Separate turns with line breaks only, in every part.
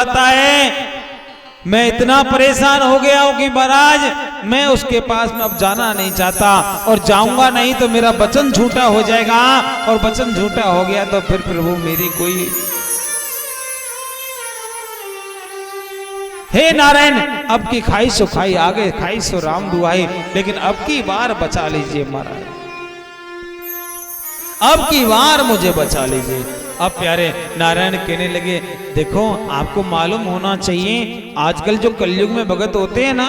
आता है मैं इतना परेशान हो गया हूं कि महाराज मैं उसके पास में अब जाना नहीं चाहता, और जाऊंगा नहीं तो मेरा वचन झूठा हो जाएगा, और वचन झूठा हो गया तो फिर प्रभु मेरी कोई। हे नारायण, अब की खाई सो खाई, आगे खाई सो राम दुआई, लेकिन अब की बार बचा लीजिए महाराज, अब की बार मुझे बचा लीजिए। अब प्यारे नारायण कहने लगे, देखो आपको मालूम होना चाहिए आजकल जो कलयुग में भगत होते हैं ना,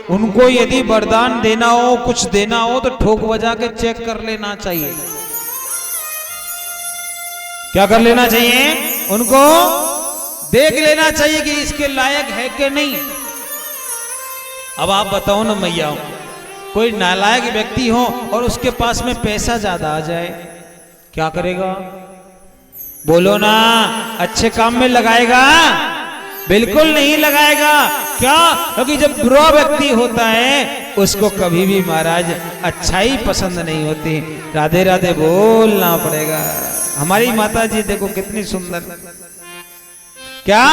उनको यदि वरदान देना हो, कुछ देना हो तो ठोक बजा के चेक कर लेना चाहिए। क्या कर लेना चाहिए? उनको देख लेना चाहिए कि इसके लायक है कि नहीं। अब आप बताओ ना मैया, कोई नालायक व्यक्ति हो और उसके पास में पैसा ज्यादा आ जाए, क्या करेगा? बोलो ना, अच्छे काम में लगाएगा? बिल्कुल नहीं लगाएगा। क्या? क्योंकि जब बुरा व्यक्ति होता है उसको कभी भी महाराज अच्छाई पसंद नहीं होती। राधे राधे बोलना पड़ेगा। हमारी माता जी देखो कितनी सुंदर, क्या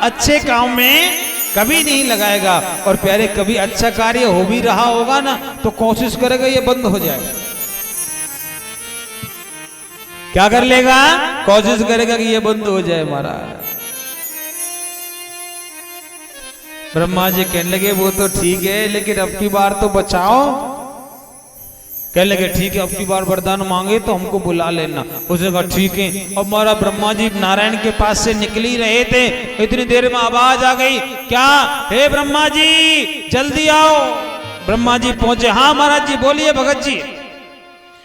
अच्छे काम में कभी नहीं लगाएगा। और प्यारे कभी अच्छा कार्य हो भी रहा होगा ना तो कोशिश करेगा ये बंद हो जाए। क्या कर लेगा? कोशिश करेगा कि ये बंद हो जाए महाराज। ब्रह्मा जी कहने लगे वो तो ठीक है, लेकिन अब की बार तो बचाओ। कहने लगे ठीक है, अब की बार वरदान मांगे तो हमको बुला लेना। उसने कहा ठीक है। और हमारा ब्रह्मा जी नारायण के पास से निकल ही रहे थे, इतनी देर में आवाज आ गई, क्या? हे ब्रह्मा जी जल्दी आओ। ब्रह्मा जी पहुंचे। हाँ महाराज जी बोलिए भगत जी।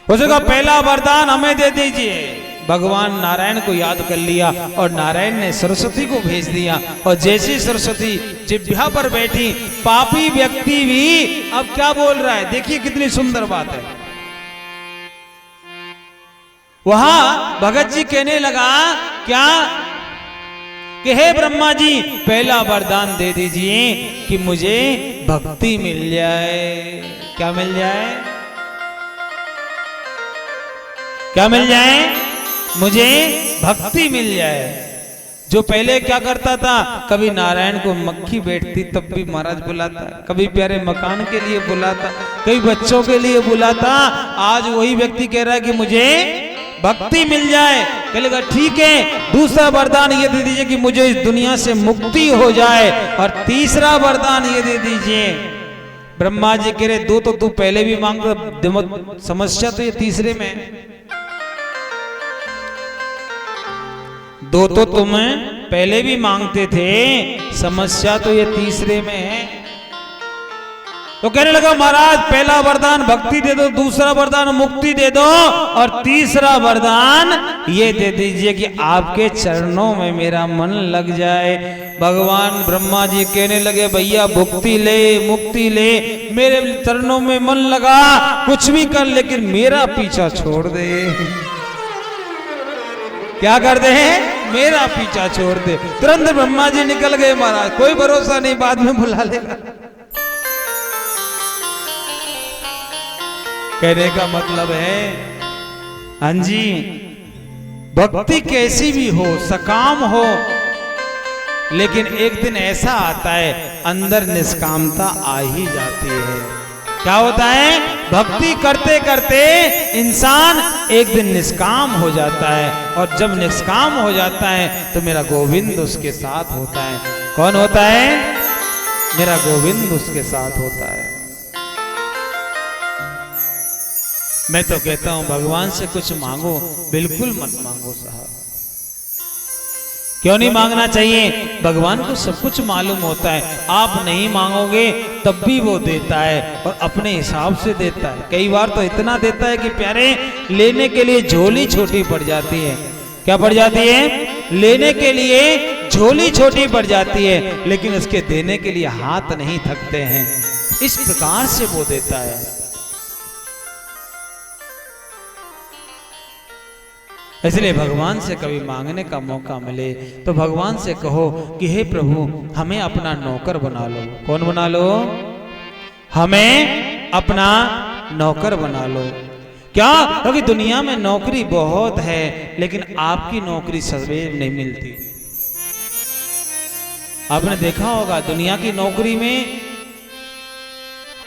उसने कहा पहला वरदान हमें दे दीजिए। भगवान नारायण को याद कर लिया और नारायण ने सरस्वती को भेज दिया। और जैसी सरस्वती जिह्वा पर बैठी, पापी व्यक्ति भी अब क्या बोल रहा है, देखिए कितनी सुंदर बात है। वहां भगत जी कहने लगा, क्या? कि हे ब्रह्मा जी पहला वरदान दे दीजिए कि मुझे भक्ति मिल जाए। क्या मिल जाए? क्या मिल जाए? मुझे भक्ति मिल जाए। जो पहले क्या करता था, कभी नारायण को मक्खी बैठती तब भी महाराज बुलाता, कभी प्यारे मकान के लिए बुलाता, कभी बच्चों के लिए बुलाता। आज वही व्यक्ति कह रहा है कि मुझे भक्ति मिल जाए। कहेगा ठीक है, दूसरा वरदान ये दे दीजिए कि मुझे इस दुनिया से मुक्ति हो जाए। और तीसरा वरदान ये दे दीजिए। ब्रह्मा जी कह रहे दो तो तू पहले भी मांगता, समस्या तो ये तीसरे में। दो तो तुम पहले भी मांगते थे, समस्या तो ये तीसरे में है। तो कहने लगा महाराज पहला वरदान भक्ति दे दो, दूसरा वरदान मुक्ति दे दो, और तीसरा वरदान ये दे दीजिए कि आपके चरणों में मेरा मन लग जाए। भगवान ब्रह्मा जी कहने लगे भैया भुक्ति ले, मुक्ति ले, मेरे चरणों में मन लगा, कुछ भी कर, लेकिन मेरा पीछा छोड़ दे। क्या कर दे? मेरा पीछा छोड़ दे। तुरंत ब्रह्मा जी निकल गए महाराज, कोई भरोसा नहीं, बाद में बुला लेगा। कहने का मतलब है, हाँ जी, भक्ति कैसी भी हो, सकाम हो, लेकिन एक दिन ऐसा आता है अंदर निष्कामता आ ही जाती है। क्या होता है? भक्ति करते करते इंसान एक दिन निष्काम हो जाता है, और जब निष्काम हो जाता है तो मेरा गोविंद उसके साथ होता है। कौन होता है? मेरा गोविंद उसके साथ होता है। मैं तो कहता हूं भगवान से कुछ मांगो, बिल्कुल मत मांगो साहब। क्यों नहीं मांगना चाहिए? भगवान को सब कुछ मालूम होता है। आप नहीं मांगोगे तब भी वो देता है, और अपने हिसाब से देता है। कई बार तो इतना देता है कि प्यारे लेने के लिए झोली छोटी पड़ जाती है। क्या पड़ जाती है? लेने के लिए झोली छोटी पड़ जाती है, लेकिन उसके देने के लिए हाथ नहीं थकते हैं। इस प्रकार से वो देता है। इसलिए भगवान से कभी मांगने का मौका मिले तो भगवान से कहो कि हे प्रभु हमें अपना नौकर बना लो। कौन बना लो? हमें अपना नौकर बना लो। क्या? क्योंकि दुनिया में नौकरी बहुत है, लेकिन आपकी नौकरी सदैव नहीं मिलती। आपने देखा होगा दुनिया की नौकरी में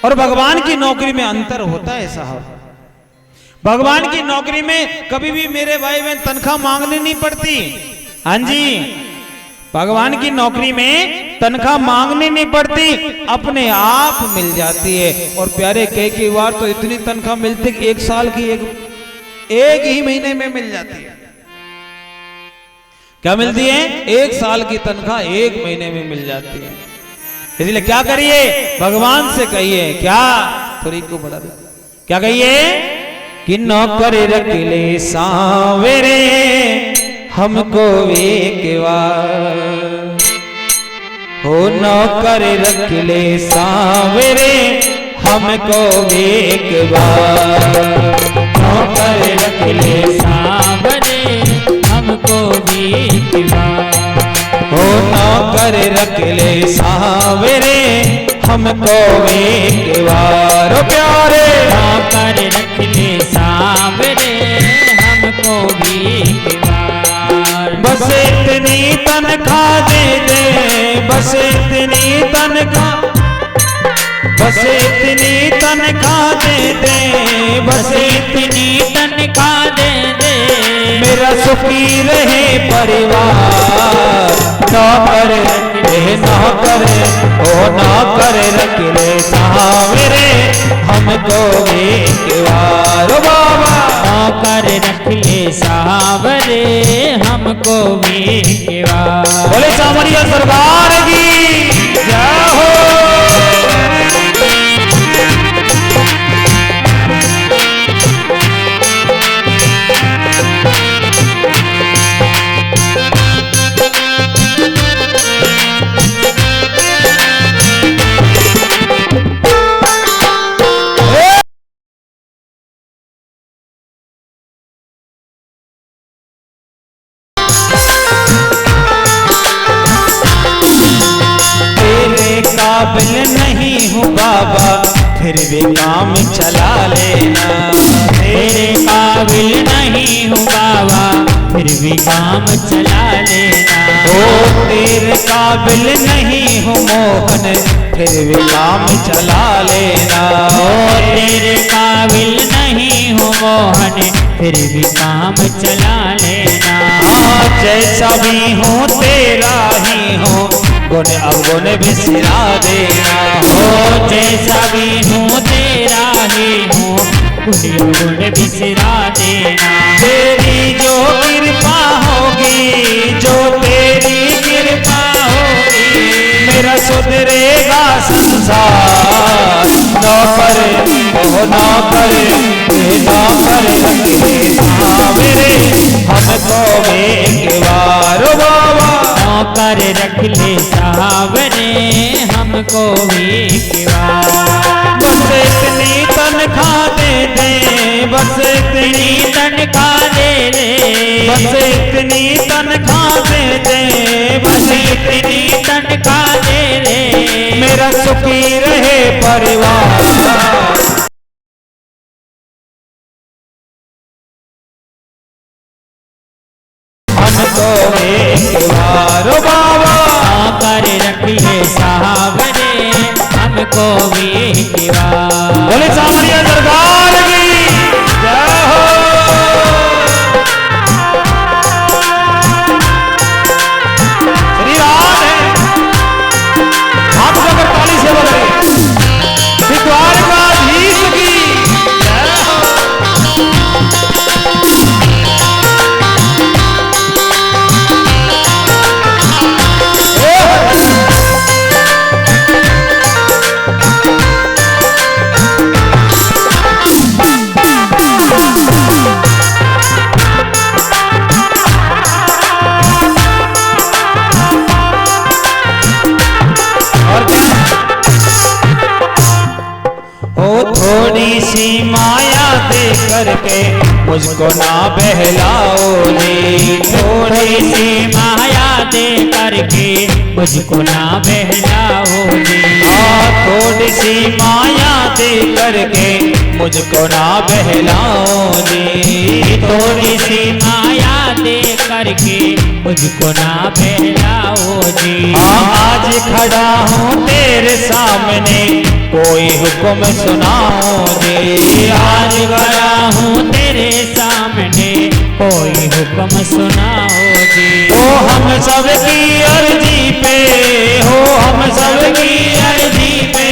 और भगवान की नौकरी में अंतर होता है साहब। भगवान की नौकरी में कभी भी मेरे भाई बहन तनख्वाह मांगनी नहीं पड़ती। हाँ जी, भगवान की नौकरी में तनख्वाह मांगनी नहीं पड़ती, अपने आप मिल जाती है। और प्यारे कई बार तो इतनी तनख्वाह मिलती कि 1 साल की एक ही महीने में मिल जाती है। क्या मिलती है? 1 साल की तनख्वाह 1 महीने में मिल जाती है। इसलिए क्या करिए, भगवान से कहिए, क्या थोड़ी को बढ़ा दे, क्या कहिए कि नौकर रख ले सांवरे हमको एक बार, हो नौकर रख ले सांवरे हमको एक बार,
नौकर रख ले सांवरे हमको एक बार,
हो नौकर रख ले सांवरे हमको एक बार। ओ प्यारे
नौकर रख ले सांवरे हमको एक बार,
बस इतनी तनख्वाह दे दे, बस इतनी तनख्वाह, बस इतनी तनख्वाह दे दे, बस
इतनी तनख्वाह दे दे,
मेरा सुखी रहे परिवार। नौकर नौकर ओ नौकर रख ले सांवरे हमको एक बार। ओ बाबा
नौकर रख ले सांवरे हमको एक बार।
बोले सामरिया सरकार की जय हो। काबिल नहीं हूँ बाबा फिर भी काम चला लेना,
तेरे काबिल नहीं हूँ बाबा फिर भी काम चला लेना,
ओ तेरे काबिल नहीं हूँ मोहन फिर भी काम चला लेना,
ओ तेरे काबिल नहीं हूँ मोहन फिर भी काम चला लेना,
जैसा भी हूँ तेरा ही हूँ गुण अवगुण बिसरा देना,
हो जैसा भी हूँ तेरा ही हूँ गुण अवगुण बिसरा देना,
तेरी जो कृपा होगी, जो तेरी कृपा होगी, मेरा सुधरेगा संसार। नौकर ओ नौकर नौकर रख ले सांवरे हमको एक बार। ओ बाबा
नौकर रख ले सांवरे हमको एक बार,
बस इतनी तनख्वाह दे दे, बस इतनी
तनख्वाह दे दे,
बस इतनी तनख्वाह दे दे, बस
इतनी तनख्वाह दे दे,
मेरा सुखी रहे परिवार। हमको एक बार ओ बाबा
नौकर रख ले सांवरे हमको एक बार।
बोले सामरिया दरबार की जय हो। श्री राम है, हाथ उठाकर ताली से बोले द्वारकाधीश की जय हो। थोड़ी सी माया दे करके मुझको ना बहलाओ जी,
थोड़ी सी माया दे करके मुझको ना बहलाओ जी,
थोड़ी सी माया दे करके मुझको ना बहलाओ जी,
थोड़ी सी माया दे करके मुझको ना बहलाओ जी,
आज सामने कोई हुक्म सुनाओ जी।
आज खड़ा हूँ तेरे सामने कोई हुक्म सुनाओ जी।
हो हम सब की अर्जी पे, हो हम सब की अर्जी पे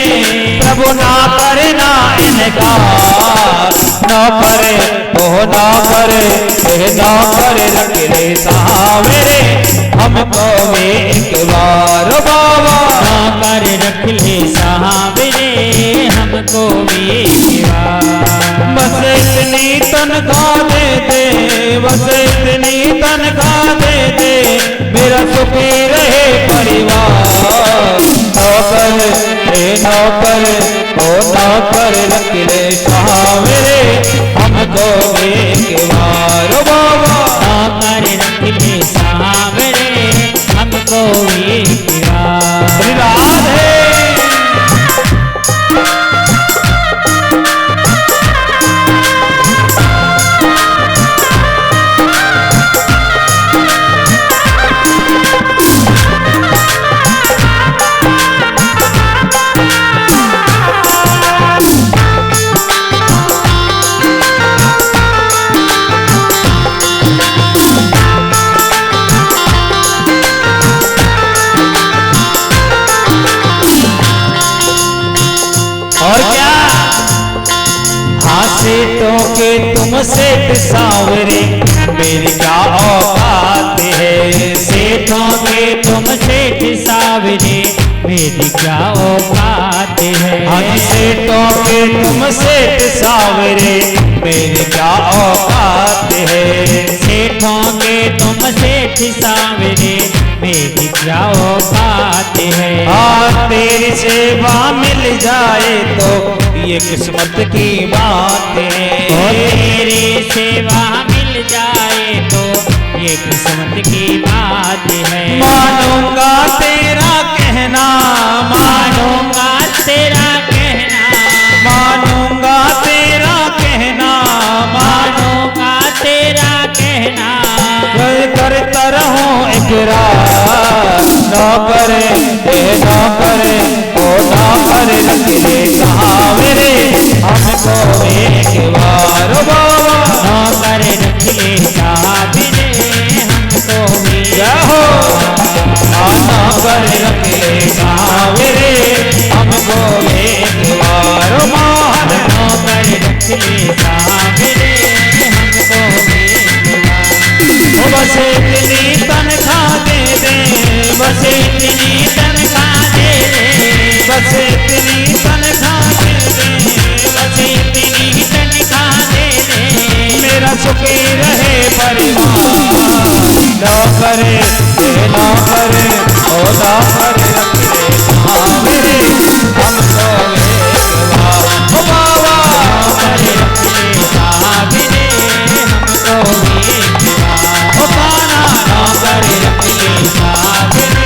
प्रभु ना करे ना इनकार, ना करे ओ ना करे ना करे रख ले सावरे हमको भी एक बार बाबा।
ना कर रख ले सावरे हमको भी एक बार।
बस इतनी तनख्वाह दे दे, बस इतनी तनख्वाह दे दे मेरा सुखी रहे परिवार। नौकर नौकर ओ नौकर रख ले सावरे हमको एक बार बाबा।
नौकर रख ले सावरे हमको एक बार।
राधे सेठों के तुम सेठ सावरे मेरी क्या औकात है।
सेठों के तुम सेठ सावरे मेरी क्या औकात है।
हाँ सेठों के तुम सेठ सावरे मेरी क्या औकात है।
सेठों के तुम सेठ सावरे मेरी क्या औकात है।
हाँ तेरी सेवा मिल जाए तो ये किस्मत की बात है।
और तेरी सेवा मिल जाए तो ये किस्मत की बात है।
मानूंगा तेरा कहना,
मानूंगा तेरा कहना,
मानूंगा तेरा कहना,
मानूंगा तेरा कहना।
करता रहूं इकरार। नौकर नौकर ओ नौकर रख ले सावरे हमको एक बार बाबा।
नौकर रख ले सावरे हमको भी।
जय हो नौकर रख ले सावरे हमको एक बार मान।
नौकर रख ले सावरे हमको भी एक बार।
बस इतनी तनख्वाह दे दे, बस
इतनी तनख्वाह दे दे,
बस इतनी तनख्वाह दे दे,
बस इतनी तनख्वाह दे दे
मेरा सुखी रहे परिवार। नौकर नौकर ओ नौकर रख ले सावरे हमको एक बार ओ बाबा।
नौकर रख ले सावरे हमको भी एक बार।
ओ काना
नौकर रख ले सावरे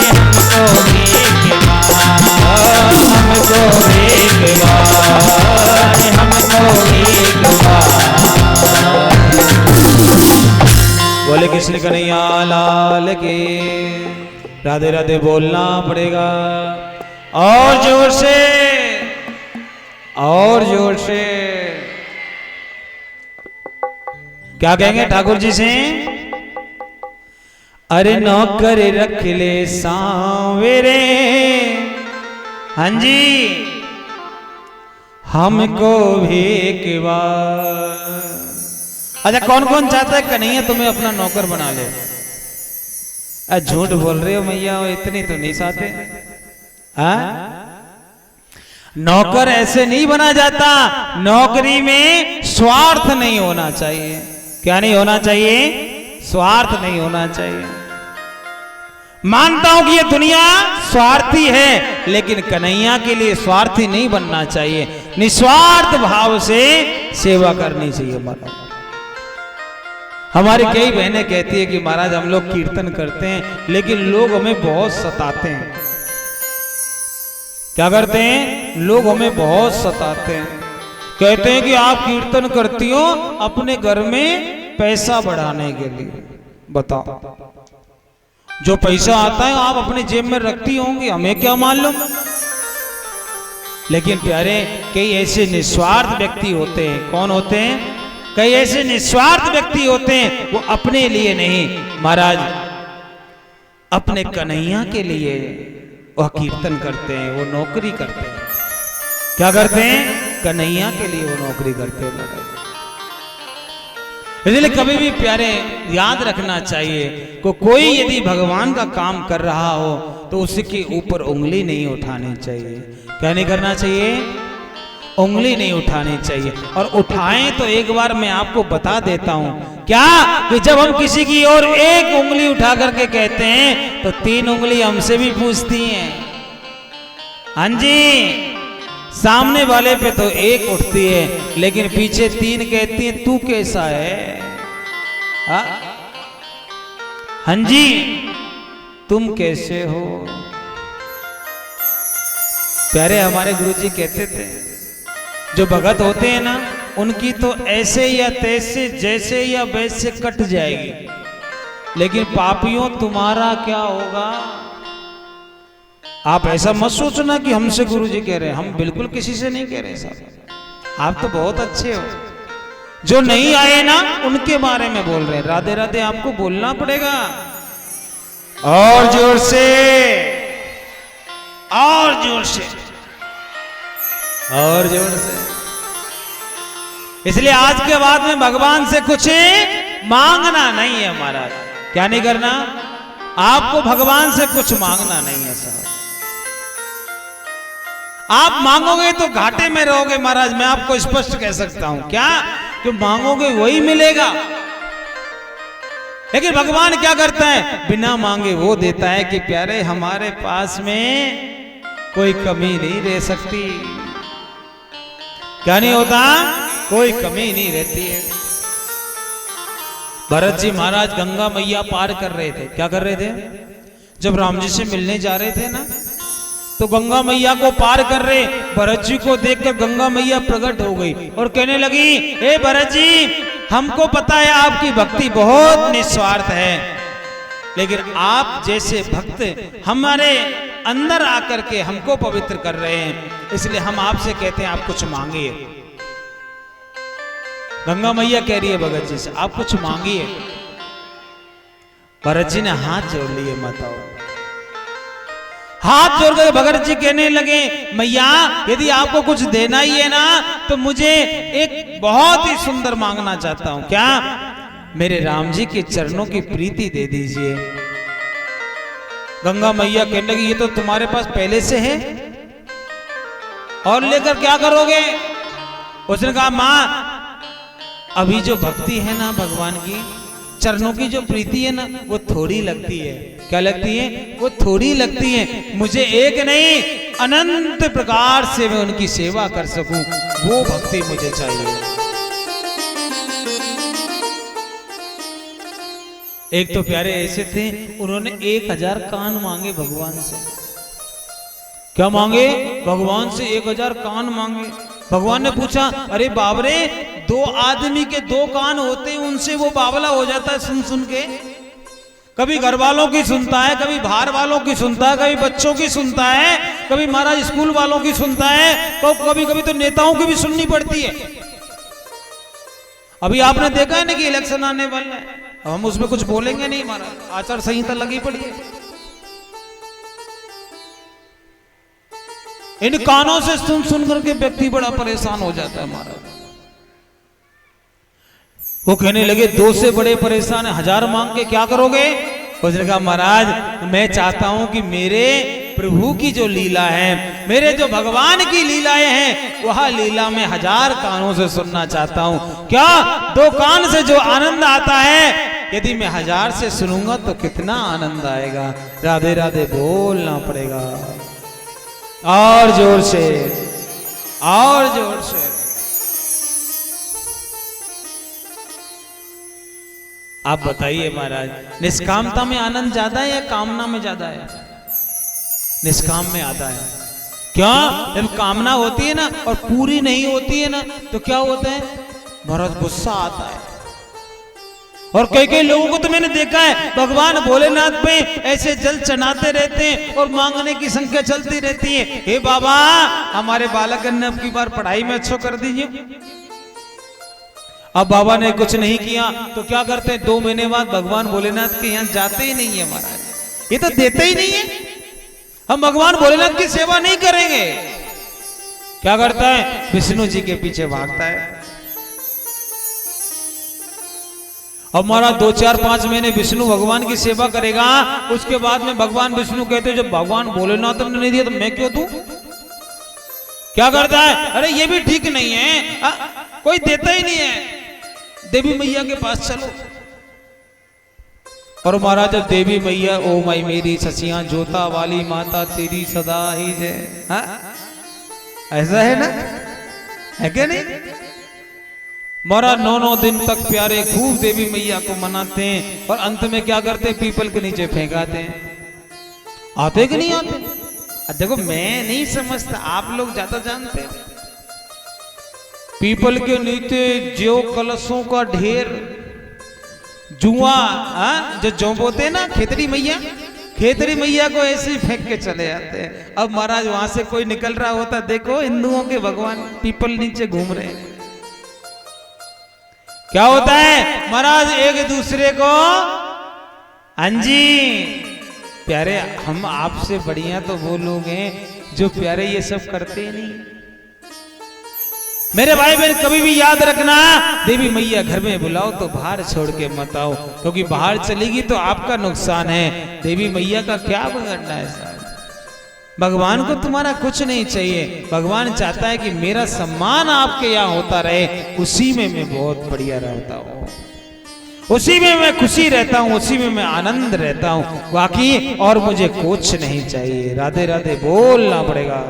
हमको भी एक बार।
हमको एक बार,
हमको भी एक बार।
बोले कृष्ण कन्हैया लाल के। राधे राधे बोलना पड़ेगा और जोर से, और जोर से। क्या कहेंगे ठाकुर जी से? अरे नौकर रख ले सावरे, हाँ जी हमको भी एक बार। अच्छा कौन कौन चाहता है कन्हैया तुम्हें अपना नौकर बना ले? झूठ बोल रहे हो मैया, इतनी तो नहीं चाहते। हाँ नौकर ऐसे नहीं बना जाता। नौकरी में स्वार्थ नहीं होना चाहिए। क्या नहीं होना चाहिए? स्वार्थ नहीं होना चाहिए। मानता हूं कि ये दुनिया स्वार्थी है, लेकिन कन्हैया के लिए स्वार्थी नहीं बनना चाहिए। निस्वार्थ भाव से सेवा करनी चाहिए। महाराज हमारी कई बहनें कहती है कि महाराज हम लोग कीर्तन करते हैं, लेकिन लोग हमें बहुत सताते हैं। क्या करते हैं? लोग हमें बहुत सताते हैं। कहते हैं कि आप कीर्तन करती हो अपने घर में पैसा बढ़ाने के लिए। बताओ, जो पैसा आता है आप अपने जेब में रखती होंगी, हमें क्या मालूम। लेकिन प्यारे कई ऐसे निस्वार्थ व्यक्ति होते हैं। कौन होते हैं? कई ऐसे निस्वार्थ व्यक्ति होते हैं, वो अपने लिए नहीं महाराज, अपने कन्हैया के लिए वह कीर्तन करते हैं, वो नौकरी करते हैं। क्या करते हैं? कन्हैया के लिए वो नौकरी करते हैं महाराज। इसलिए कभी भी प्यारे याद रखना चाहिए को कोई यदि भगवान का काम कर रहा हो तो उसके ऊपर उंगली नहीं उठानी चाहिए। क्या नहीं करना चाहिए? उंगली नहीं उठानी चाहिए। और उठाएं तो एक बार मैं आपको बता देता हूं क्या, कि जब हम किसी की ओर एक उंगली उठा करके कहते हैं तो 3 उंगली हमसे भी पूछती हैं। हाँ जी, सामने वाले पे तो एक उठती है, लेकिन पीछे 3 कहती हैं तू कैसा है? हाँ जी, तुम कैसे हो? प्यारे हमारे गुरुजी कहते थे, जो भगत होते हैं ना, उनकी तो ऐसे या तैसे, जैसे या वैसे कट जाएगी, लेकिन पापियों तुम्हारा क्या होगा? आप ऐसा मत सोचना कि हमसे गुरुजी कह रहे हैं, हम बिल्कुल किसी से नहीं कह रहे साहब, आप तो बहुत अच्छे हो। जो नहीं आए ना उनके बारे में बोल रहे हैं। राधे राधे आपको बोलना पड़ेगा और जोर से, और जोर से, और जोर से। इसलिए आज के बाद में भगवान से कुछ मांगना नहीं है महाराज। क्या नहीं करना? आपको भगवान से कुछ मांगना नहीं है साहब। आप मांगोगे तो घाटे में रहोगे महाराज, मैं आपको स्पष्ट कह सकता हूं। क्या? कि मांगोगे वही मिलेगा। लेकिन भगवान क्या करता है? बिना मांगे वो देता है कि प्यारे हमारे पास में कोई कमी नहीं रह सकती। क्या नहीं होता? कोई कमी नहीं रहती है। भरत जी महाराज गंगा मैया पार कर रहे थे। क्या कर रहे थे? जब राम जी से मिलने जा रहे थे ना, तो गंगा मैया को पार कर रहे, भरत जी को देखकर गंगा मैया प्रकट हो गई और कहने लगी, हे भरत जी, हमको पता है आपकी भक्ति बहुत निस्वार्थ है, लेकिन आप जैसे भक्त हमारे अंदर आकर के हमको पवित्र कर रहे हैं, इसलिए हम आपसे कहते हैं आप कुछ मांगिए। गंगा मैया कह रही है भगत जी से, आप कुछ मांगिए। भरत जी ने हाथ जोड़ लिए माताओं, हाथ जोड़ गए। भगत जी कहने लगे, मैया यदि आपको कुछ देना ही है ना, तो मुझे एक बहुत ही सुंदर मांगना चाहता हूं। क्या? मेरे राम जी के चरणों की प्रीति दे दीजिए। गंगा मैया कहने लगी, ये तो तुम्हारे पास पहले से है, और लेकर क्या करोगे? उसने कहा, मां अभी जो भक्ति है ना भगवान की, चरणों की जो प्रीति है ना, वो थोड़ी लगती है। क्या लगती है? वो थोड़ी लगती है। मुझे एक नहीं, अनंत प्रकार से मैं उनकी सेवा कर सकूं, वो भक्ति मुझे चाहिए। एक तो प्यारे ऐसे थे, उन्होंने 1000 कान मांगे भगवान से। क्या मांगे? भगवान से 1000 कान मांगे। भगवान ने पूछा, अरे बाबरे, 2 आदमी के 2 कान होते हैं, उनसे वो बावला हो जाता है सुन सुन के। कभी घर वालों की सुनता है, कभी बाहर वालों की सुनता है, कभी बच्चों की सुनता है, कभी महाराज स्कूल वालों की सुनता है, तो कभी कभी तो नेताओं की भी सुननी पड़ती है। अभी आपने देखा है ना कि इलेक्शन आने वाला है, हम उसमें कुछ बोलेंगे नहीं महाराज, आचार संहिता लगी पड़ी है। इन कानों से सुन सुन करके व्यक्ति बड़ा परेशान हो जाता है महाराज। वो कहने लगे, 2 से बड़े परेशान है, 1000 मांग के क्या करोगे? उसने कहा, महाराज मैं चाहता हूं कि मेरे प्रभु की जो लीला है, मेरे जो भगवान की लीलाएं हैं, वह लीला में 1000 कानों से सुनना चाहता हूं। क्या? 2 कान से जो आनंद आता है, यदि मैं 1000 से सुनूंगा तो कितना आनंद आएगा। राधे राधे बोलना पड़ेगा, और जोर से, और जोर से। आप बताइए महाराज, निष्कामता में आनंद ज्यादा है या कामना में ज्यादा है? निष्काम में आता है। क्या? जब कामना होती है ना और पूरी नहीं होती है ना, तो क्या होता है महाराज? गुस्सा आता है। और कई कई लोगों को तो मैंने देखा है भगवान भोलेनाथ पे ऐसे जल चढ़ाते रहते हैं और मांगने की संख्या चलती रहती है, हे बाबा हमारे बालक ने अब की बार पढ़ाई में अच्छा कर दीजिए। अब बाबा ने कुछ नहीं किया तो क्या करते हैं, 2 महीने बाद भगवान भोलेनाथ के यहाँ जाते ही नहीं है महाराज, ये तो देते ही नहीं है। हम भगवान भोलेनाथ की सेवा नहीं करेंगे, क्या करता है, विष्णु जी के पीछे भागता है। अब हमारा 2, 4, 5 महीने विष्णु भगवान की सेवा करेगा, उसके बाद में भगवान विष्णु कहते हैं जब भगवान भोलेनाथ ने नहीं दिया तो मैं क्यों दूं। क्या करता है, अरे ये भी ठीक नहीं है, कोई देता ही नहीं है, देवी मैया के पास चलो। और महाराज जब देवी मैया, ओ माई मेरी ससियां जोता वाली माता तेरी सदा ही जय, ऐसा है ना, है क्या नहीं। महाराज 9 दिन तक प्यारे खूब देवी मैया को मनाते हैं और अंत में क्या करते हैं, पीपल के नीचे फेंकाते हैं। आते कि नहीं आते। देखो मैं नहीं समझता, आप लोग ज्यादा जानते हैं। पीपल के नीचे जो कलशों का ढेर, जुआ जो जौ बोते हैं ना, खेतरी मैया को ऐसे ही फेंक के चले जाते हैं। अब महाराज वहां से कोई निकल रहा होता, देखो हिंदुओं के भगवान पीपल नीचे घूम रहे हैं। क्या होता है महाराज, एक दूसरे को, हाँ जी प्यारे, हम आपसे बढ़िया तो वो लोग हैं जो प्यारे ये सब करते ही नहीं। मेरे भाई बहन कभी भी याद रखना, देवी मैया घर में बुलाओ तो बाहर छोड़ के मत आओ, क्योंकि बाहर चलेगी तो आपका नुकसान है। देवी मैया का क्या बिगड़ना है साहब, भगवान को तुम्हारा कुछ नहीं चाहिए। भगवान चाहता है कि मेरा सम्मान आपके यहाँ होता रहे, उसी में मैं बहुत बढ़िया रहता हूँ, उसी में मैं खुशी रहता हूँ, उसी में मैं आनंद रहता हूँ, बाकी और मुझे कुछ नहीं चाहिए। राधे राधे बोलना पड़ेगा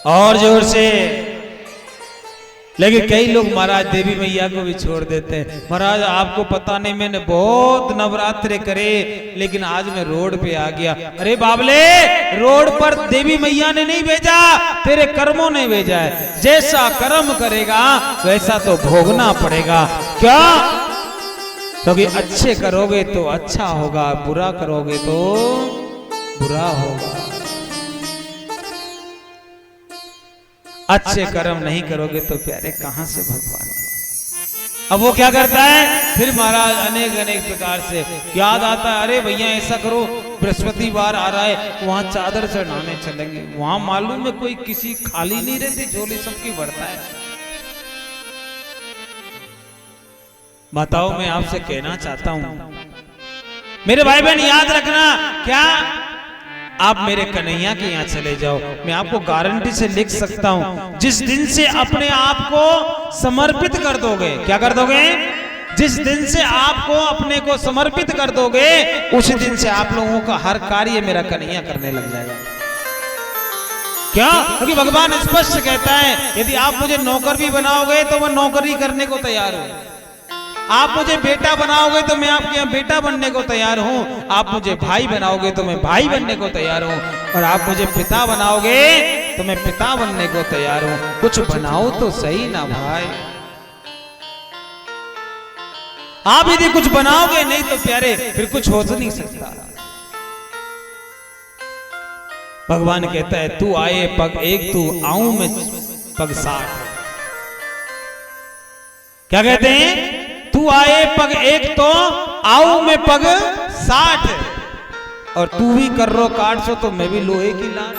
और जोर से। लेकिन कई लोग महाराज देवी मैया को भी छोड़ देते हैं। महाराज आपको पता नहीं, मैंने बहुत नवरात्रे करे लेकिन आज मैं रोड पे आ गया। अरे बाबले, रोड पर देवी मैया ने नहीं भेजा, तेरे कर्मों ने भेजा है। जैसा कर्म करेगा वैसा तो भोगना पड़ेगा। क्या, क्योंकि अच्छे करोगे तो अच्छा होगा, बुरा करोगे तो बुरा होगा। अच्छे कर्म नहीं करोगे तो प्यारे कहां से भगवान। अब वो क्या करता है, फिर महाराज अनेक अनेक प्रकार से याद आता है, अरे भैया ऐसा करो, बृहस्पतिवार आ रहा है, वहां चादर चढ़ाने चलेंगे। वहां मालूम है कोई किसी खाली नहीं रहती, झोली सबकी भरता है। माताओं मैं आपसे कहना चाहता हूं, मेरे भाई बहन याद रखना, क्या आप मेरे कन्हैया के यहाँ चले जाओ, मैं आपको गारंटी से लिख सकता हूं, जिस दिन से अपने आप को समर्पित कर दोगे, क्या कर दोगे, जिस दिन से आपको अपने को समर्पित कर दोगे, उस दिन से आप लोगों का हर कार्य मेरा कन्हैया करने लग जाएगा। क्या, क्योंकि भगवान स्पष्ट कहता है, यदि आप मुझे नौकर भी बनाओगे तो मैं नौकरी करने को तैयार हूं। आप मुझे बेटा बनाओगे तो मैं आपके यहाँ बेटा बनने को तैयार हूं। आप मुझे भाई बनाओगे तो मैं भाई बनने को तैयार हूं। और आप मुझे पिता बनाओगे तो मैं पिता बनने को तैयार हूं। कुछ बनाओ तो सही ना भाई। आप यदि कुछ बनाओगे नहीं तो प्यारे फिर कुछ हो तो नहीं सकता। भगवान कहता है, तू आए पग एक, तू आऊं मैं पग 60। क्या कहते हैं, तू आए पग एक तो आऊं मैं पग 60, और तू भी कर रो काट सो तो मैं भी लोहे की लाट।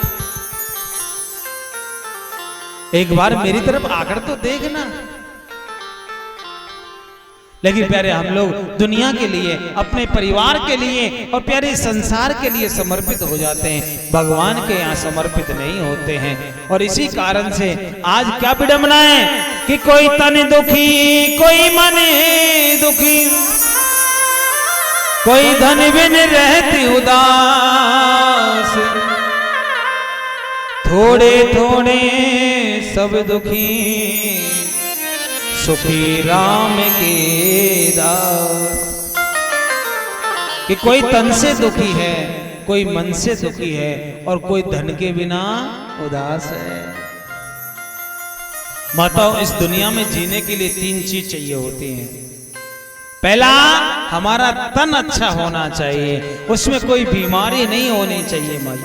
एक बार मेरी तरफ आकर तो देखना। लेकिन प्यारे हम लोग दुनिया के लिए, अपने परिवार के लिए और प्यारे संसार के लिए समर्पित हो जाते हैं, भगवान के यहाँ समर्पित नहीं होते हैं। और इसी कारण से आज क्या विडंबना है कि कोई तन दुखी, कोई मन दुखी, कोई धन बिन रहती उदास, थोड़े थोड़े सब दुखी, सुखी राम के दास। कि कोई तन से दुखी है, कोई मन से दुखी है, और कोई धन के बिना उदास है। माताओं, इस दुनिया में जीने के लिए 3 चीज चाहिए होती हैं। पहला हमारा तन अच्छा होना चाहिए, उसमें कोई बीमारी नहीं होनी चाहिए माई।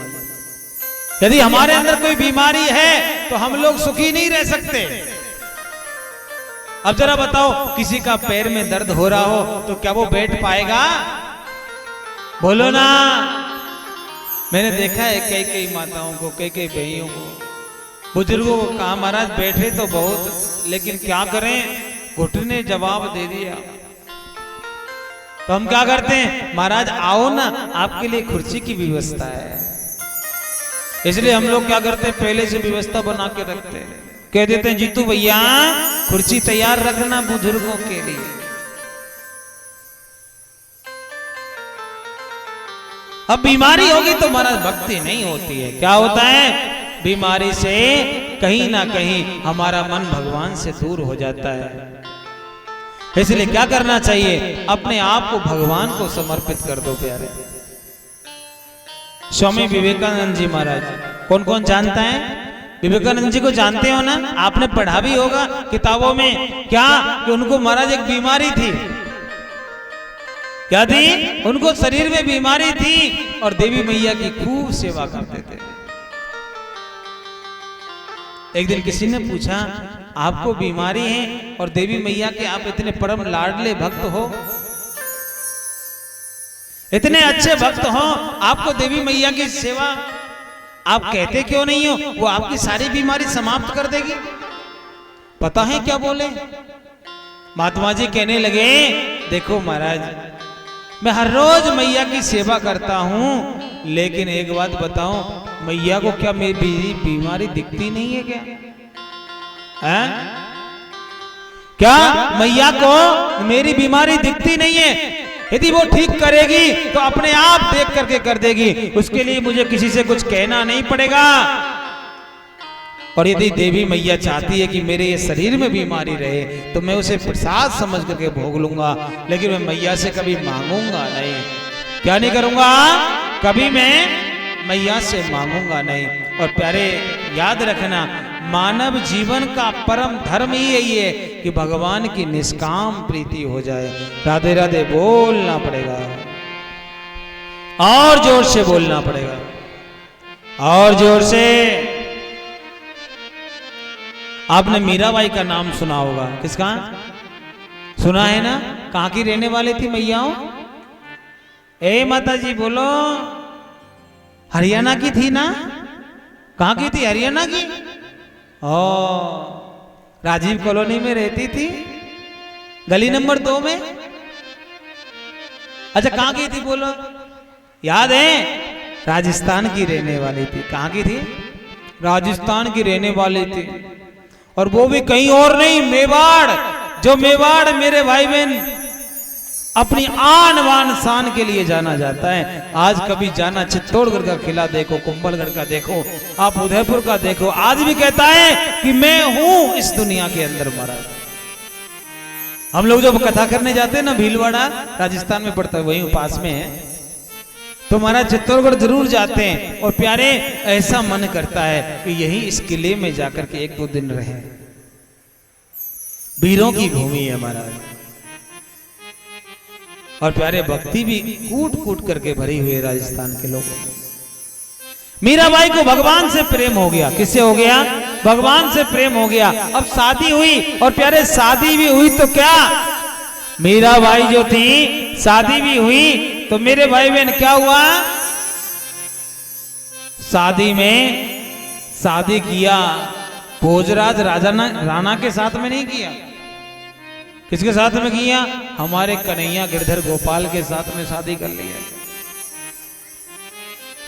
यदि हमारे अंदर कोई बीमारी है तो हम लोग सुखी नहीं रह सकते। अब जरा बताओ, किसी का पैर में दर्द हो रहा हो तो क्या वो बैठ पाएगा? बोलो ना। मैंने देखा है कई कई माताओं को, कई कई बहनियों को, बुजुर्गों को कहा महाराज बैठे तो बहुत, लेकिन क्या करें, घुटने जवाब दे दिया। तो हम क्या करते हैं, महाराज आओ ना, आपके लिए कुर्सी की व्यवस्था है। इसलिए हम लोग क्या करते हैं, पहले से व्यवस्था बना के रखते हैं। कह देते हैं जीतू भैया कुर्सी तैयार रखना बुजुर्गों के लिए। अब बीमारी होगी तो महाराज भक्ति नहीं होती है। क्या होता है, बीमारी से कहीं ना कहीं हमारा मन भगवान से दूर हो जाता है। इसलिए क्या करना चाहिए, अपने आप को भगवान को समर्पित कर दो प्यारे। स्वामी विवेकानंद जी महाराज, कौन कौन जानता है? विवेकानंद जी को जानते हो ना, आपने पढ़ा भी होगा किताबों में। क्या कि उनको महाराज एक बीमारी थी। क्या थी? उनको शरीर में बीमारी थी और देवी मैया की खूब सेवा करते थे। एक दिन किसी ने पूछा, आपको बीमारी है और देवी मैया के आप इतने परम लाडले भक्त हो, इतने अच्छे भक्त हो, आपको देवी मैया की सेवा आप कहते क्यों नहीं हो? वो आपकी सारी बीमारी समाप्त कर देगी। पता है क्या बोले? महात्मा जी कहने लगे, देखो महाराज, मैं हर रोज मैया की सेवा करता हूं, लेकिन एक बात बताऊं, मैया को क्या मेरी बीमारी दिखती नहीं है क्या? है? क्या मैया को मेरी बीमारी दिखती नहीं है? यदि वो ठीक करेगी तो अपने आप देख करके कर देगी, उसके लिए मुझे किसी से कुछ कहना नहीं पड़ेगा। और यदि देवी मैया चाहती है कि मेरे ये शरीर में बीमारी रहे तो मैं उसे प्रसाद समझ करके भोग लूंगा, लेकिन मैं मैया से कभी मांगूंगा नहीं। क्या नहीं करूंगा? कभी मैं मैया से मांगूंगा नहीं। और प्यारे याद रखना, मानव जीवन का परम धर्म ही यही है कि भगवान की निष्काम प्रीति हो जाए। राधे राधे बोलना पड़ेगा, और जोर से बोलना पड़ेगा, और जोर से। आपने मीराबाई का नाम सुना होगा, किसका सुना है ना? कहां की रहने वाली थी मैयाओं? ए माता जी बोलो, हरियाणा की थी ना? कहां की थी? हरियाणा की। ओ, राजीव कॉलोनी में रहती थी, गली नंबर 2 में। अच्छा, कहां की थी बोलो? याद है? राजस्थान की रहने वाली थी। कहां की थी? राजस्थान की रहने वाली थी, और वो भी कहीं और नहीं, मेवाड़। जो मेवाड़ मेरे भाई बहन अपनी आन बान शान के लिए जाना जाता है। आज कभी जाना चित्तौड़गढ़ का किला देखो, कुंभलगढ़ का देखो, आप उदयपुर का देखो, आज भी कहता है कि मैं हूं इस दुनिया के अंदर महाराज। हम लोग जब कथा करने जाते हैं ना, भीलवाड़ा राजस्थान में पड़ता है, वहीं पास में है, तो महाराज चित्तौड़गढ़ जरूर जाते हैं। और प्यारे, ऐसा मन करता है कि यही इस किले में जाकर के 1-2 दिन रहे। वीरों की भूमि है महाराज, और प्यारे भक्ति भी कूट कूट करके भरी हुई है राजस्थान के लोगों में। मीराबाई को भगवान से प्रेम हो गया। किससे हो गया? भगवान से प्रेम हो गया। अब शादी हुई, और प्यारे शादी भी हुई तो क्या, मीराबाई जो थी शादी भी हुई तो मेरे भाई बहन क्या हुआ, शादी में शादी किया भोजराज राणा के साथ में नहीं किया। किसके साथ में किया? हमारे कन्हैया गिरधर गोपाल के साथ में शादी कर लिया।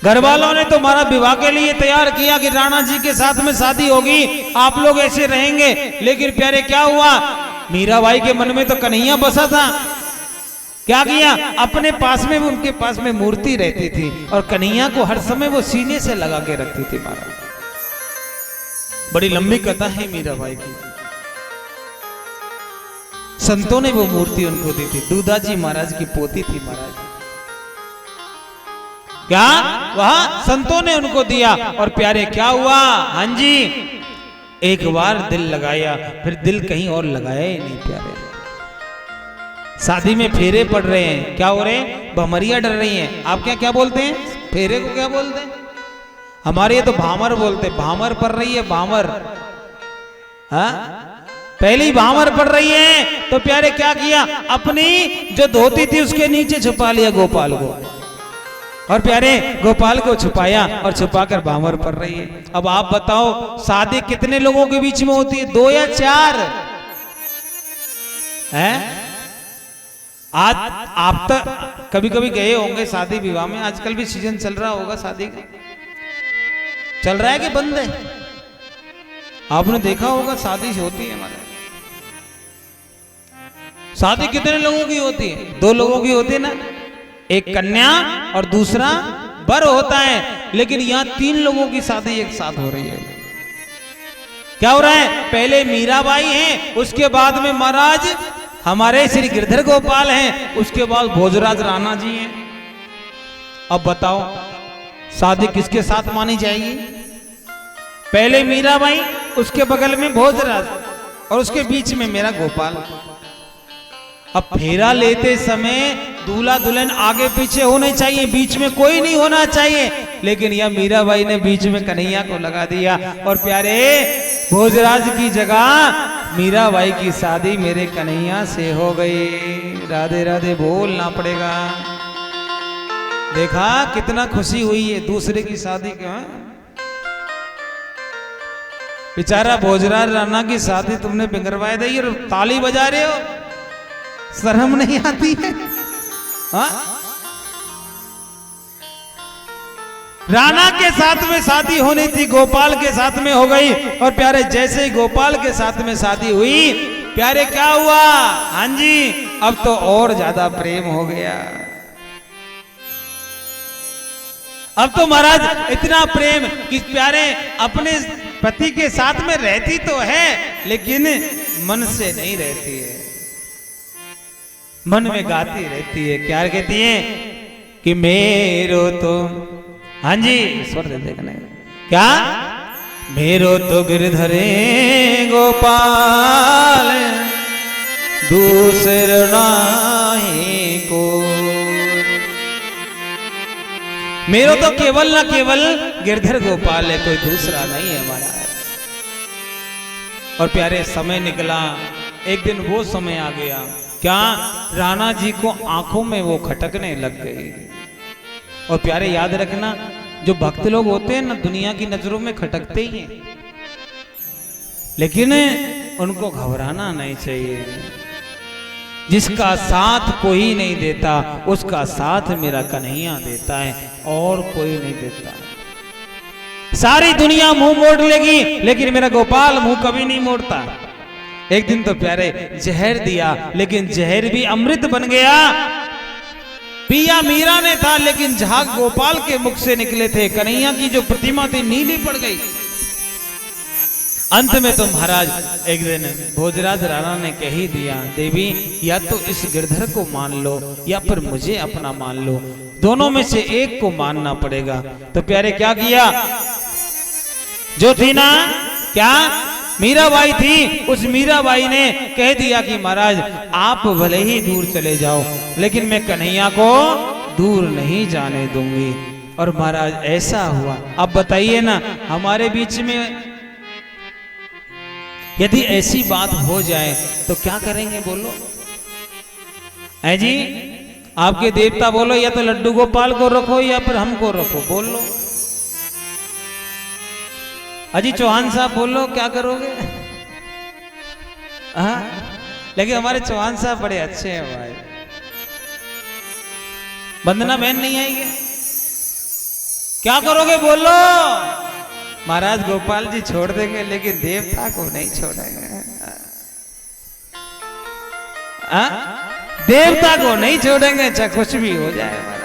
घर वालों ने तो हमारा विवाह के लिए तैयार किया कि राणा जी के साथ में शादी होगी, आप लोग ऐसे रहेंगे। लेकिन प्यारे क्या हुआ, मीराबाई के मन में तो कन्हैया बसा था। क्या किया? अपने पास में, उनके पास में मूर्ति रहती थी, और कन्हैया को हर समय वो सीने से लगा के रखती थी महाराज। बड़ी लंबी कथा है मीराबाई की। संतों ने वो मूर्ति उनको दी थी। दूधाजी महाराज की पोती थी महाराज। क्या वह संतों ने उनको दिया, और प्यारे क्या हुआ, हाँ जी, एक बार दिल लगाया, फिर दिल कहीं और लगाया ही नहीं प्यारे। शादी में फेरे पड़ रहे हैं, क्या हो रहे हैं, भमरिया डर रही हैं। आप क्या क्या बोलते हैं, फेरे को क्या बोलते हैं? हमारे ये तो भामर बोलते, भामर पड़ रही है, भामर। हाँ, पहली भामर पड़ रही है तो प्यारे क्या किया, अपनी जो धोती थी उसके नीचे छुपा लिया गोपाल को, और प्यारे गोपाल को छुपाया और छुपाकर भामर पड़ रही है। अब आप बताओ शादी कितने लोगों के बीच में होती है, 2 या 4 हैं? आज आप तो कभी कभी गए होंगे शादी विवाह में, आजकल भी सीजन चल रहा होगा शादी का, चल रहा है कि बंद है? आपने देखा होगा शादी होती है हमारे, शादी कितने लोगों की होती है, 2 लोगों की होती है ना, एक कन्या और दूसरा वर होता है, लेकिन यहां 3 लोगों की शादी एक साथ हो रही है। क्या हो रहा है, पहले मीराबाई हैं, उसके बाद में महाराज हमारे श्री गिरधर गोपाल हैं, उसके बाद भोजराज राणा जी हैं। अब बताओ शादी किसके साथ मानी जाएगी? पहले मीराबाई, उसके बगल में भोजराज, और उसके बीच में मेरा गोपाल। अब फेरा लेते समय दूल्हा दुल्हन आगे पीछे होने चाहिए, बीच में कोई नहीं होना चाहिए, लेकिन यह मीराबाई ने बीच में कन्हैया को लगा दिया, और प्यारे भोजराज की जगह मीराबाई की शादी मेरे कन्हैया से हो गई। राधे राधे बोलना पड़ेगा। देखा कितना खुशी हुई है दूसरे की शादी का। बेचारा भोजराज राणा की शादी तुमने बिगड़वाई दी और ताली बजा रहे हो, शर्म नहीं आती है? हाँ, राणा के साथ में शादी होनी थी, गोपाल के साथ में हो गई, और प्यारे जैसे ही गोपाल के साथ में शादी हुई, प्यारे क्या हुआ, हाँ जी, अब तो और ज्यादा प्रेम हो गया। अब तो महाराज इतना प्रेम कि प्यारे अपने पति के साथ में रहती तो है, लेकिन मन से नहीं रहती है, मन में गाती रहती है। क्या कहती है कि मेरो तो, हाँ जी स्वर दे देगा नहीं, क्या, मेरो तो गिरधरे गोपाल दूसर नाही को, मेरो तो केवल ना केवल गिरधर गोपाल है, कोई दूसरा नहीं है हमारा। और प्यारे समय निकला, एक दिन वो समय आ गया, क्या, राणा जी को आंखों में वो खटकने लग गई। और प्यारे याद रखना, जो भक्त लोग होते हैं ना, दुनिया की नजरों में खटकते ही हैं, लेकिन उनको घबराना नहीं चाहिए। जिसका साथ कोई नहीं देता, उसका साथ मेरा कन्हैया देता है, और कोई नहीं देता। सारी दुनिया मुंह मोड़ लेगी, लेकिन मेरा गोपाल मुंह कभी नहीं मोड़ता। एक दिन तो प्यारे जहर दिया, लेकिन जहर भी अमृत बन गया। पिया मीरा ने था, लेकिन झाग गोपाल के मुख से निकले थे। कन्हैया की जो प्रतिमा थी नीली पड़ गई। अंत में तो महाराज एक दिन भोजराज राणा ने कह ही दिया, देवी या तो इस गिरधर को मान लो या फिर मुझे अपना मान लो, दोनों में से एक को मानना पड़ेगा। तो प्यारे क्या किया, जो थी ना, क्या, मीराबाई थी, उस मीराबाई ने कह दिया कि महाराज आप भले ही दूर चले जाओ, लेकिन मैं कन्हैया को दूर नहीं जाने दूंगी। और महाराज ऐसा हुआ। अब बताइए ना, हमारे बीच में यदि ऐसी बात हो जाए तो क्या करेंगे, बोलो है जी? आपके देवता बोलो या तो लड्डू गोपाल को रखो या फिर हमको रखो, बोल लो। अजी चौहान साहब बोलो क्या करोगे? हाँ, लेकिन हमारे चौहान साहब बड़े अच्छे हैं भाई। वंदना बहन नहीं आएगी, क्या करोगे बोलो? महाराज गोपाल जी छोड़ देंगे, लेकिन देवता को नहीं छोड़ेंगे। हाँ, देवता को नहीं छोड़ेंगे, चाहे कुछ भी हो जाए महाराज।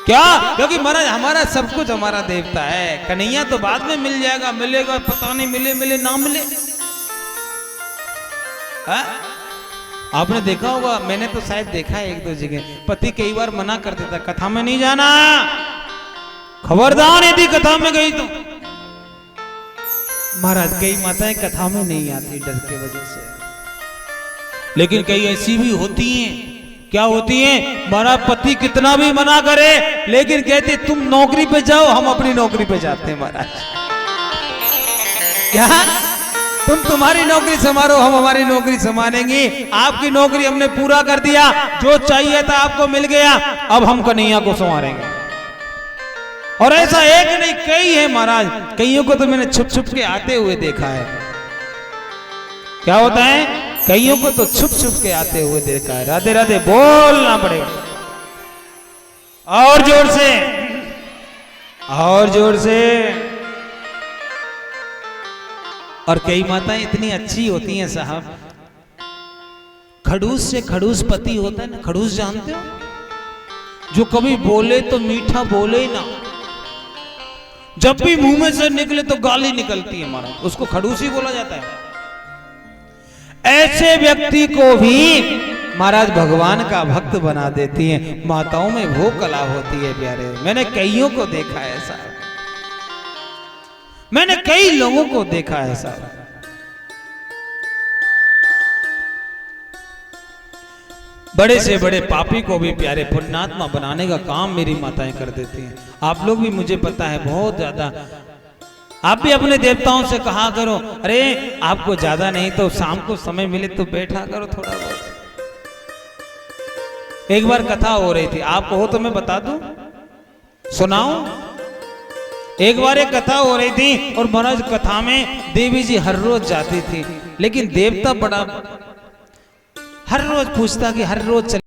क्या? क्योंकि महाराज हमारा सब कुछ हमारा देवता है। कन्हैया तो बाद में मिल जाएगा, मिलेगा पता नहीं, मिले मिले ना मिले। हाँ? आपने देखा होगा, मैंने तो शायद देखा है एक दो जगह, पति कई बार मना कर देता, कथा में नहीं जाना, खबरदार यदि कथा में गई तो। महाराज कई माताएं कथा में नहीं आती डर के वजह से, लेकिन कई ऐसी भी होती हैं, क्या होती हैं, हमारा पति कितना भी मना करे लेकिन कहते तुम नौकरी पे जाओ, हम अपनी नौकरी पे जाते हैं महाराज। क्या तुम तुम्हारी नौकरी संभालो, हम हमारी नौकरी संभालेंगे, आपकी नौकरी हमने पूरा कर दिया, जो चाहिए था आपको मिल गया, अब हम कन्हैया को संभालेंगे। और ऐसा एक नहीं कई है महाराज, कईयों को तो मैंने छुप छुप के आते हुए देखा है। क्या होता है, कईयों को तो छुप छुप के आते हुए देखा है। राधे राधे बोलना पड़ेगा और जोर से, और जोर से। और कई माताएं इतनी अच्छी होती हैं साहब, खड़ूस से खड़ूस पति होता है ना, खड़ूस जानते हो, जो कभी बोले तो मीठा बोले ही ना, जब भी मुंह में से निकले तो गाली निकलती है महाराज, उसको खड़ूस ही बोला जाता है। ऐसे व्यक्ति को भी महाराज भगवान का भक्त बना देती हैं। माताओं में वो कला होती है प्यारे, मैंने कईयों को देखा है ऐसा, मैंने कई लोगों को देखा है ऐसा। बड़े से बड़े पापी को भी प्यारे पुण्यात्मा बनाने का काम मेरी माताएं कर देती हैं। आप लोग भी, मुझे पता है बहुत ज्यादा, आप भी अपने देवताओं से कहा करो, अरे आपको ज्यादा नहीं तो शाम को समय मिले तो बैठा करो थोड़ा बहुत। एक बार कथा हो रही थी, आप कहो तो मैं बता दूं, सुनाऊं। एक बार एक कथा हो रही थी और महाराज कथा में देवी जी हर रोज जाती थी, लेकिन देवता बड़ा हर रोज पूछता कि हर रोज